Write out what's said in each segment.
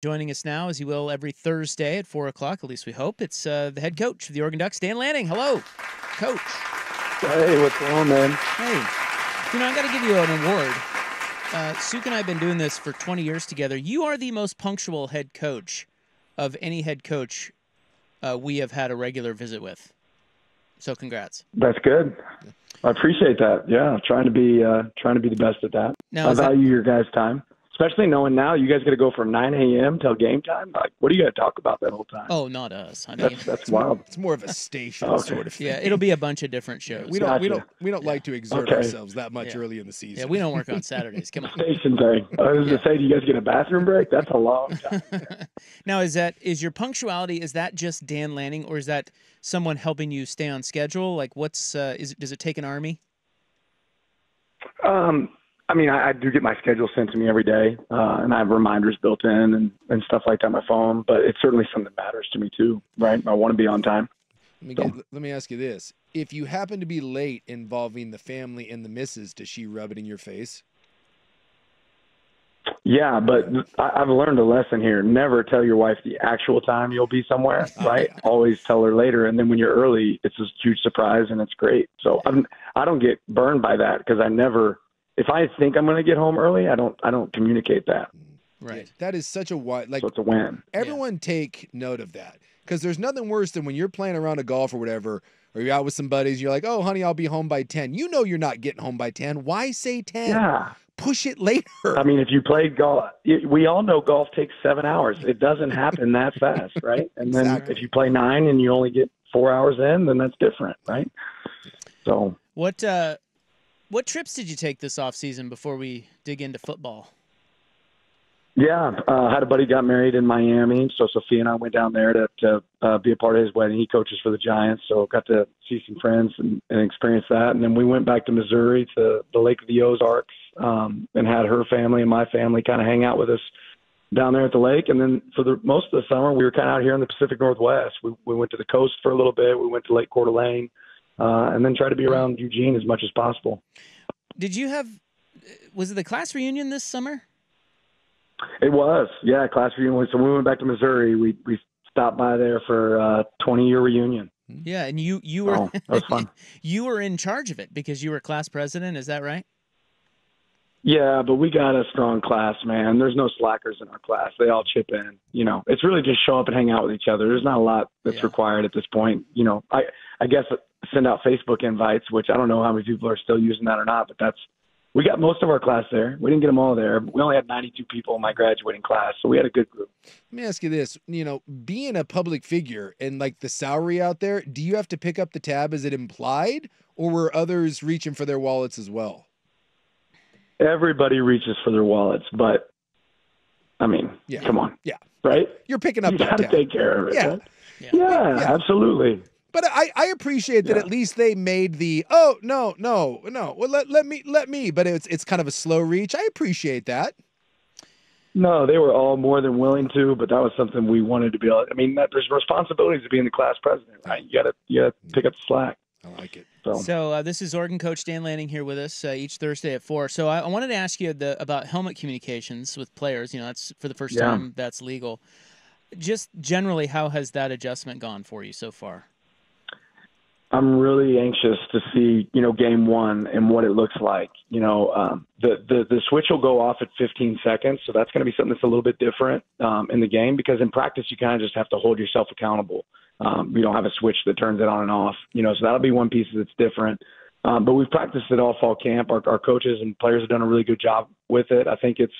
Joining us now, as he will every Thursday at 4 o'clock, at least we hope, it's the head coach of the Oregon Ducks, Dan Lanning. Hello, Coach. Hey, what's going on, man? Hey, I got to give you an award. Suk and I have been doing this for 20 years together. You are the most punctual head coach of any head coach we have had a regular visit with. So congrats. That's good. I appreciate that. Yeah, trying to be the best at that. Now, I value your guys' time, especially knowing now you guys got to go from 9 a.m. till game time. Like, what are you going to talk about that whole time? Oh, not us. I mean, that's wild. It's more of a station sort of thing. Yeah, it'll be a bunch of different shows. We don't like to exert ourselves that much early in the season. Yeah, we don't work on Saturdays. Come on. Station thing. I was going to say, do you guys get a bathroom break? That's a long time. Now, is your punctuality, is that just Dan Lanning, or is that someone helping you stay on schedule? Like, does it take an army? I mean, I do get my schedule sent to me every day, and I have reminders built in and stuff like that on my phone. But it's certainly something that matters to me too, right? I want to be on time. Let me ask you this: if you happen to be late involving the family and the missus, does she rub it in your face? Yeah, but I've learned a lesson here. Never tell your wife the actual time you'll be somewhere, right? Always tell her later. And then when you're early, it's a huge surprise and it's great. So I don't get burned by that because if I think I'm going to get home early, I don't communicate that. Right. Yeah, that is such a wide, So it's a win. Everyone take note of that, because there's nothing worse than when you're playing around a golf or whatever, or you're out with some buddies, you're like, oh, honey, I'll be home by 10. You know you're not getting home by 10. Why say 10? Yeah. Push it later. I mean, if you play golf, we all know golf takes 7 hours. It doesn't happen that fast, right? And then if you play 9 and you only get 4 hours in, then that's different, right? So What trips did you take this off season before we dig into football? yeah, I had a buddy got married in Miami, so Sophia and I went down there to be a part of his wedding. He coaches for the Giants, so got to see some friends and experience that. And then we went back to Missouri to the Lake of the Ozarks and had her family and my family kind of hang out with us down there at the lake. And then for the most of the summer, we were kind of out here in the Pacific Northwest. We went to the coast for a little bit. We went to Lake Coeur d'Alene, and then tried to be around Eugene as much as possible. Was it the class reunion this summer? It was, yeah, class reunion. So we went back to Missouri. We stopped by there for a 20-year reunion. Yeah, and you were that was fun. You were in charge of it because you were class president. Is that right? Yeah, but we got a strong class, man. There's no slackers in our class. They all chip in. You know, it's really just show up and hang out with each other. There's not a lot that's required at this point. You know, I guess send out Facebook invites, which I don't know how many people are still using that or not, but we got most of our class there. We didn't get them all there. But we only had 92 people in my graduating class, so we had a good group. Let me ask you this. You know, being a public figure and like the salary out there, do you have to pick up the tab? Is it implied, or were others reaching for their wallets as well? Everybody reaches for their wallets, but I mean, come on. Yeah. Right? You're picking up you that gotta tab. take care of it. Yeah. Right? Yeah, absolutely. But I appreciate that at least they made the no. Well, let me. But it's kind of a slow reach. I appreciate that. No, they were all more than willing to, but that was something we wanted to be able. I mean, there's responsibilities to being the class president, right? You gotta pick up the slack. I like it. So this is Oregon coach Dan Lanning here with us each Thursday at 4. So I wanted to ask you about helmet communications with players. You know, that's for the first time that's legal. Just generally, how has that adjustment gone for you so far? I'm really anxious to see, game one and what it looks like. The switch will go off at 15 seconds, so that's going to be something that's a little bit different in the game, because in practice you kind of just have to hold yourself accountable. You don't have a switch that turns it on and off, so that'll be one piece that's different. But we've practiced it all fall camp. Our coaches and players have done a really good job with it. I think it's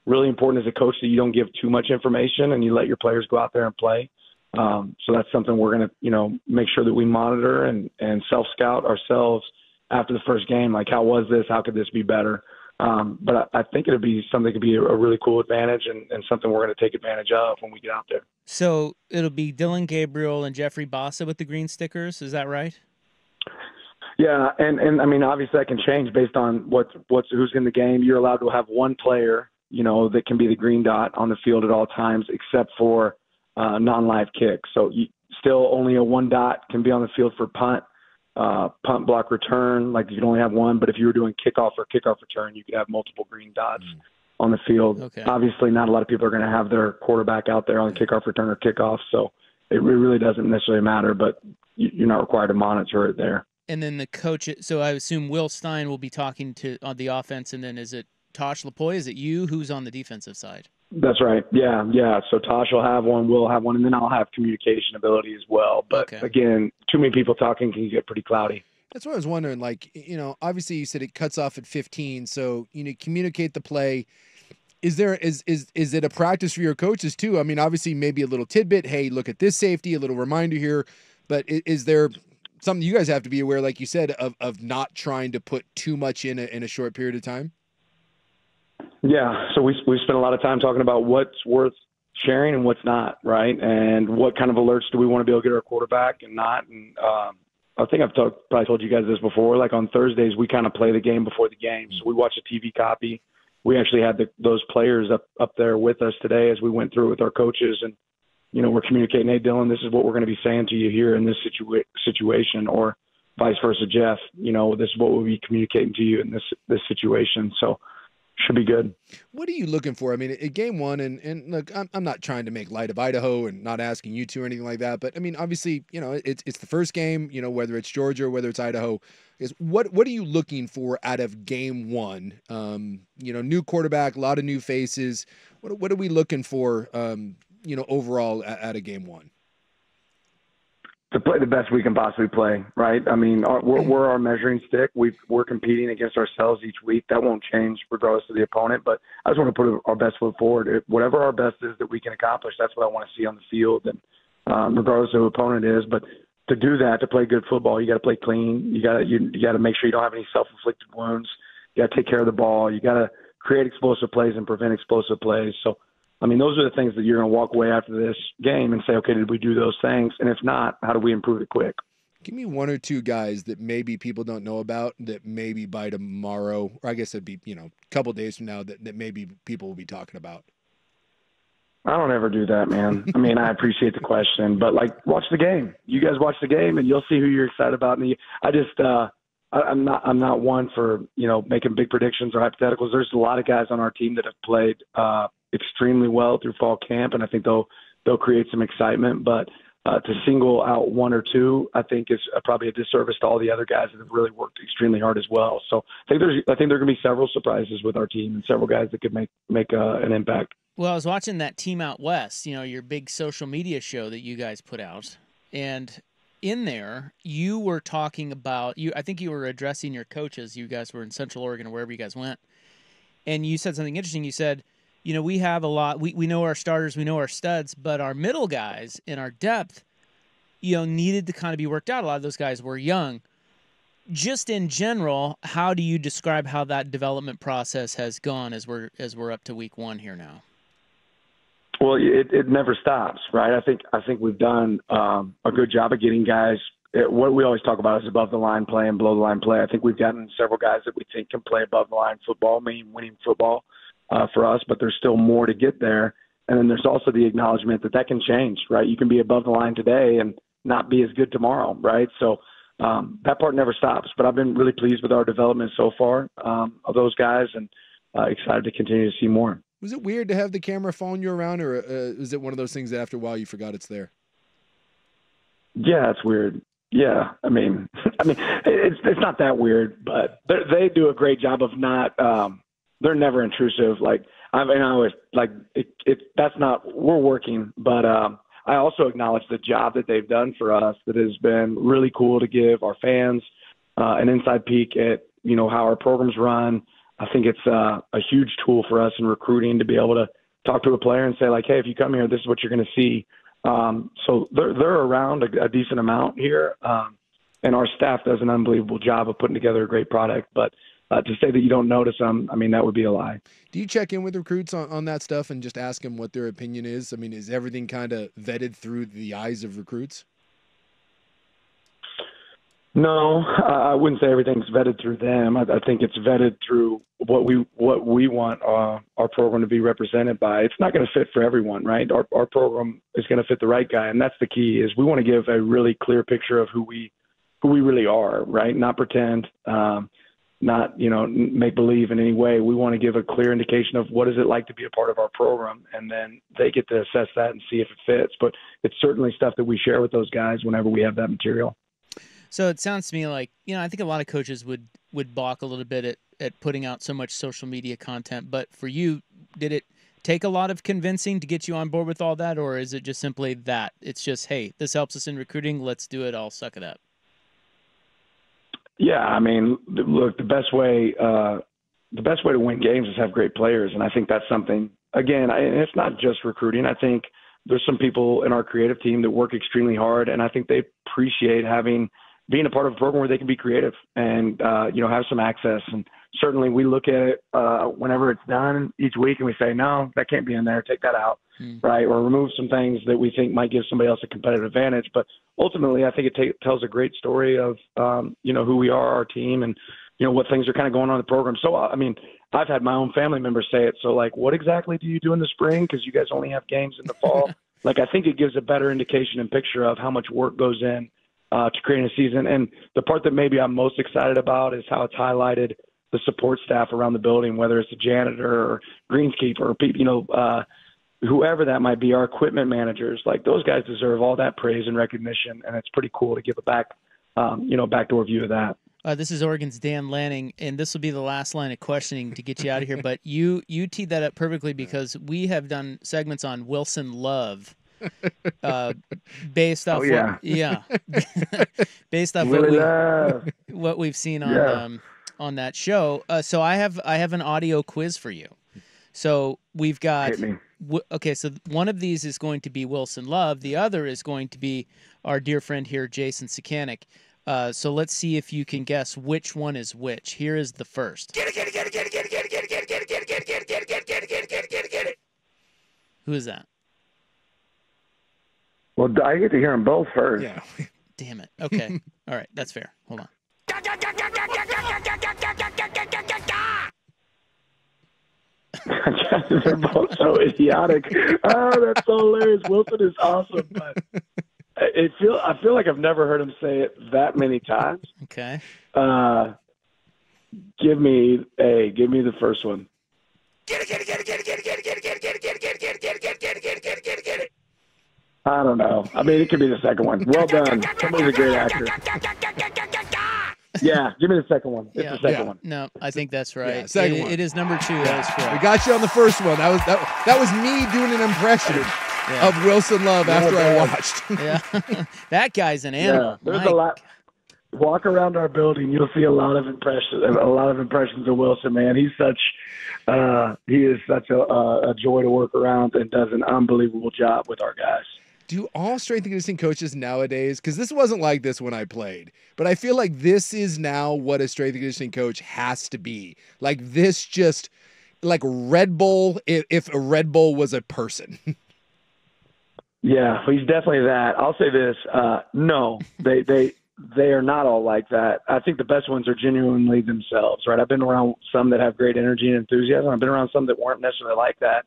really important as a coach that you don't give too much information and you let your players go out there and play. So that's something we're going to, make sure that we monitor and self-scout ourselves after the first game. Like, how was this? How could this be better? But I think it'll be something that could be a really cool advantage and something we're going to take advantage of when we get out there. So it'll be Dylan Gabriel and Jeffrey Bossa with the green stickers. Is that right? Yeah. And I mean, obviously that can change based on who's in the game. You're allowed to have one player, that can be the green dot on the field at all times, except for non-live kick. So still only a one dot can be on the field for punt, block, return. Like, you can only have one, but if you were doing kickoff or kickoff return, you could have multiple green dots. on the field. Okay. Obviously, not a lot of people are going to have their quarterback out there on kickoff return or kickoff, so it really doesn't necessarily matter, but you're not required to monitor it there. And then the coach, so I assume Will Stein will be talking on the offense, and then is it Tosh Lapoy? Is it you? Who's on the defensive side? That's right. Yeah. So Tosh will have one, Will have one, and then I'll have communication ability as well. But again, too many people talking can get pretty cloudy. That's what I was wondering. Like, obviously you said it cuts off at 15, so communicate the play. Is it a practice for your coaches too? I mean, obviously maybe a little tidbit. Hey, look at this safety, a little reminder here. But is there something you guys have to be aware, like you said, of not trying to put too much in a short period of time? Yeah, so we spent a lot of time talking about what's worth sharing and what's not, right? And what kind of alerts do we want to be able to get our quarterback and not. And I think I've probably told you guys this before. Like on Thursdays, we kind of play the game before the game. So we watch a TV copy. We actually had those players up there with us today as we went through it with our coaches. And, we're communicating, hey, Dylan, this is what we're going to be saying to you here in this situation, or vice versa, Jeff. This is what we'll be communicating to you in this situation. So should be good. What are you looking for? I mean, at game one, and look, I'm not trying to make light of Idaho and not asking you to or anything like that, but I mean, obviously, it's the first game, whether it's Georgia or whether it's Idaho, is what are you looking for out of game one? New quarterback, a lot of new faces. What are we looking for, overall out of game one? To play the best we can possibly play, right? I mean, we're our measuring stick. We're competing against ourselves each week. That won't change regardless of the opponent, but I just want to put our best foot forward. Whatever our best is that we can accomplish, that's what I want to see on the field, and regardless of who the opponent is. But to do that, to play good football, you got to play clean. You got to make sure you don't have any self-inflicted wounds. You got to take care of the ball. You got to create explosive plays and prevent explosive plays. So, I mean, those are the things that you're going to walk away after this game and say, okay, did we do those things? And if not, how do we improve it quick? Give me one or two guys that maybe people don't know about that maybe by tomorrow, or I guess it'd be, a couple days from now that maybe people will be talking about. I don't ever do that, man. I mean, I appreciate the question, but watch the game. You guys watch the game and you'll see who you're excited about. And I'm not one for, making big predictions or hypotheticals. There's a lot of guys on our team that have played, extremely well through fall camp, and I think they'll create some excitement. But to single out one or two, I think is probably a disservice to all the other guys that have really worked extremely hard as well. So I think there are going to be several surprises with our team and several guys that could make an impact. Well, I was watching that Team Out West, your big social media show that you guys put out, and in there you were talking about I think you were addressing your coaches. You guys were in Central Oregon or wherever you guys went, and you said something interesting. You said, we have a lot. We know our starters, we know our studs, but our middle guys and our depth, needed to kind of be worked out. A lot of those guys were young. Just in general, how do you describe how that development process has gone as we're up to week one here now? Well, it never stops, right? I think we've done a good job of getting guys. What we always talk about is above the line play and below the line play. I think we've gotten several guys that we think can play above the line football, meaning winning football. For us, but there's still more to get there. And then there's also the acknowledgement that can change, right? You can be above the line today and not be as good tomorrow, right? So that part never stops. But I've been really pleased with our development so far of those guys, and excited to continue to see more. Was it weird to have the camera following you around, or is it one of those things that after a while you forgot it's there? Yeah, it's weird. Yeah, I mean, it's not that weird, but they do a great job of not. They're never intrusive. I always that's not, we're working, but I also acknowledge the job that they've done for us that has been really cool to give our fans an inside peek at, how our programs run. I think it's a huge tool for us in recruiting to be able to talk to a player and say, hey, if you come here, this is what you're going to see. So they're around a decent amount here. And our staff does an unbelievable job of putting together a great product. But to say that you don't notice them, that would be a lie. Do you check in with recruits on that stuff and just ask them what their opinion is? I mean, is everything kind of vetted through the eyes of recruits? No, I wouldn't say everything's vetted through them. I think it's vetted through what we want our program to be represented by. It's not going to fit for everyone, right? Our program is going to fit the right guy, and that's the key. Is we want to give a really clear picture of who we really are, right? Not pretend. make believe in any way. We want to give a clear indication of what is it like to be a part of our program, and then they get to assess that and see if it fits. But it's certainly stuff that we share with those guys whenever we have that material. So it sounds to me like, I think a lot of coaches would balk a little bit at putting out so much social media content. But for you, did it take a lot of convincing to get you on board with all that, or is it just simply that it's just, hey, this helps us in recruiting, let's do it, I'll suck it up? Yeah, I mean, look, the best way to win games is have great players, and I think that's something. Again, it's not just recruiting. I think there's some people in our creative team that work extremely hard, and I think they appreciate being a part of a program where they can be creative and have some access. And certainly, we look at it whenever it's done each week, and we say, no, that can't be in there. Take that out, right? Or remove some things that we think might give somebody else a competitive advantage. But ultimately, I think it tells a great story of who we are, our team, and what things are kind of going on in the program. So I mean, I've had my own family members say it. So like, what exactly do you do in the spring? Because you guys only have games in the fall. I think it gives a better indication and picture of how much work goes in to creating a season. And the part that maybe I'm most excited about is how it's highlighted the support staff around the building, whether it's a janitor or greenskeeper or people, whoever that might be, our equipment managers. Like, those guys deserve all that praise and recognition, and it's pretty cool to give a backdoor view of that. This is Oregon's Dan Lanning, and this will be the last line of questioning to get you out of here. But you teed that up perfectly, because we have done segments on Wilson Love, based off based off what we've seen on that show. So I have an audio quiz for you. So we've got okay. So one of these is going to be Wilson Love. The other is going to be our dear friend here, Jason Sakanik. So let's see if you can guess which one is which. Here is the first. Who is that? Well, I get to hear them both first. Yeah. Damn it. Okay. All right. That's fair. Hold on. They're both so idiotic. Oh, that's so hilarious. Wilson is awesome, but I feel like I've never heard him say it that many times. Okay. Give me the first one. I don't know. I mean, it could be the second one. Well done. Somebody's a great actor. Yeah, give me the second one. It's the second one. No, I think that's right. Yeah, second one. It is number 2. That is correct. We got you on the first one. That was me doing an impression of Wilson Love after I watched. Yeah, that guy's an animal. Yeah, there's a lot. Walk around our building, you'll see a lot of impressions of Wilson. Man, he is such a joy to work around and does an unbelievable job with our guys. Do all strength and conditioning coaches nowadays, because this wasn't like this when I played, but I feel like this is now what a strength and conditioning coach has to be. Like this, just like Red Bull, if a Red Bull was a person. Yeah, he's definitely that. I'll say this. No, they are not all like that. I think the best ones are genuinely themselves, right? I've been around some that have great energy and enthusiasm. I've been around some that weren't necessarily like that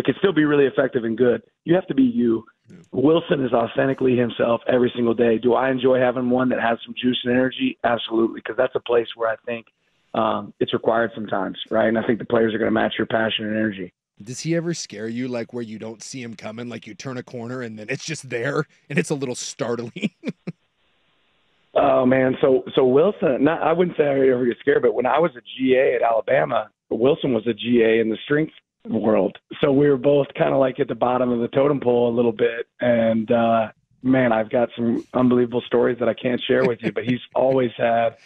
could still be really effective and good. You have to be you. Wilson is authentically himself every single day. Do I enjoy having one that has some juice and energy? Absolutely, because that's a place where I think it's required sometimes, right? And I think the players are going to match your passion and energy. Does he ever scare you, like where you don't see him coming, like you turn a corner and then it's just there and it's a little startling? Oh, man. So Wilson, I wouldn't say I ever get scared, but when I was a GA at Alabama, Wilson was a GA in the strength world. So we were both kind of like at the bottom of the totem pole a little bit. And, man, I've got some unbelievable stories that I can't share with you, but he's always had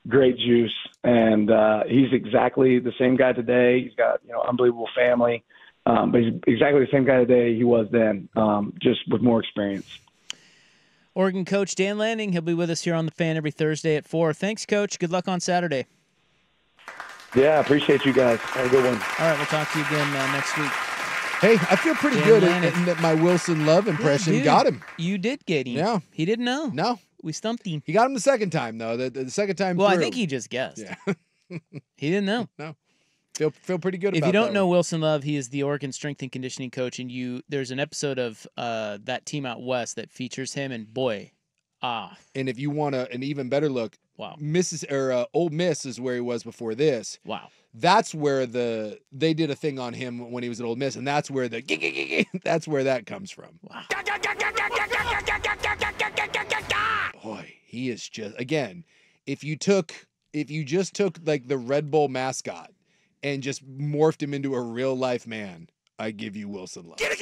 great juice. And he's exactly the same guy today. He's got, unbelievable family. But he's exactly the same guy today he was then, just with more experience. Oregon coach Dan Lanning, he'll be with us here on The Fan every Thursday at 4. Thanks, Coach. Good luck on Saturday. Yeah, appreciate you guys. Have a good one. All right, we'll talk to you again next week. Hey, I feel pretty good in that my Wilson Love impression got him. You did get him. Yeah. He didn't know. No. We stumped him. He got him the second time, though. The second time Well, through. I think he just guessed. Yeah. He didn't know. No. Feel pretty good about If you don't that know one. Wilson Love, he is the Oregon strength and conditioning coach, and there's an episode of that team out west that features him, and boy, And if you want an even better look, Wow. Ole Miss is where he was before this. Wow. That's where they did a thing on him when he was at Ole Miss, and that's where that's where that comes from. Wow. Boy, he is just, again, if you just took like the Red Bull mascot and just morphed him into a real life man, I give you Wilson Love. God,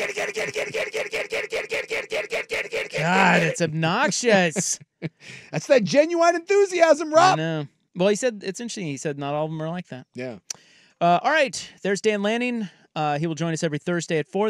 it's obnoxious. That's that genuine enthusiasm, I Rob. know. Well, he said, it's interesting. He said not all of them are like that. Yeah. All right. There's Dan Lanning. He will join us every Thursday at 4.